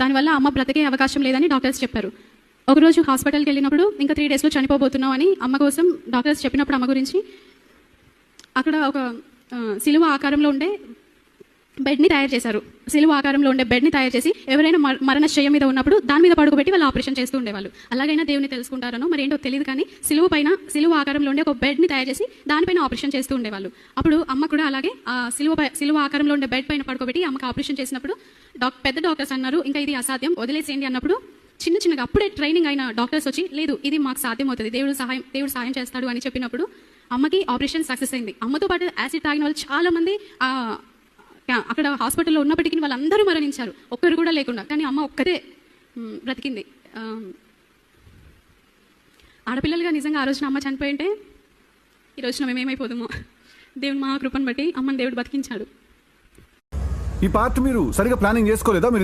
దానివల్ల అమ్మ బ్రతికే అవకాశం లేదని డాక్టర్స్ చెప్పారు. ఒకరోజు హాస్పిటల్కి వెళ్ళినప్పుడు ఇంకా 3 డేస్లో చనిపోబోతున్నాం అని అమ్మ కోసం డాక్టర్స్ చెప్పినప్పుడు అమ్మ గురించి అక్కడ ఒక సిలువ ఆకారంలో ఉండే బెడ్ని తయారు చేశారు. సిలువ ఆకారంలో ఉండే బెడ్ని తయారు చేసి ఎవరైనా మరణశయ్య మీద ఉన్నప్పుడు దాని మీద పడుకోబెట్టి వాళ్ళు ఆపరేషన్ చేస్తూ ఉండేవాళ్ళు. అలాగైనా దేవుని తెలుసుకుంటారనో మరి ఏంటో తెలియదు, కానీ సిలువ ఆకారంలో ఉండే ఒక బెడ్ని తయారు చేసి దానిపైన ఆపరేషన్ చేస్తూ ఉండేవాళ్ళు. అప్పుడు అమ్మ కూడా అలాగే ఆ సిలువ ఆకారంలో ఉండే బెడ్ పైన పడుకోబెట్టి అమ్మకి ఆపరేషన్ చేసినప్పుడు పెద్ద డాక్టర్స్ అన్నారు ఇంకా ఇది అసాధ్యం, వదిలేసేయండి అన్నప్పుడు చిన్నగా అప్పుడే ట్రైనింగ్ అయిన డాక్టర్స్ వచ్చి లేదు ఇది మాకు సాధ్యం అవుతుంది, దేవుడు సాయం చేస్తాడు అని చెప్పినప్పుడు అమ్మకి ఆపరేషన్ సక్సెస్ అయింది. అమ్మతో పాటు యాసిడ్ తాగిన వాళ్ళు చాలా మంది అక్కడ హాస్పిటల్లో ఉన్నప్పటికీ వాళ్ళందరూ మరణించారు, ఒక్కరు కూడా లేకుండా. కానీ అమ్మ ఒక్కతే బ్రతికింది. ఆడపిల్లలుగా నిజంగా ఆ రోజున అమ్మ చనిపోయి ఉంటే ఈ రోజున మేమేమైపోదామో. దేవుడు మా కృపను బట్టి అమ్మని దేవుడు బతికించాడు. ఈ పార్ట్ మీరు సరిగా ప్లానింగ్ చేసుకోలేదా? మీరు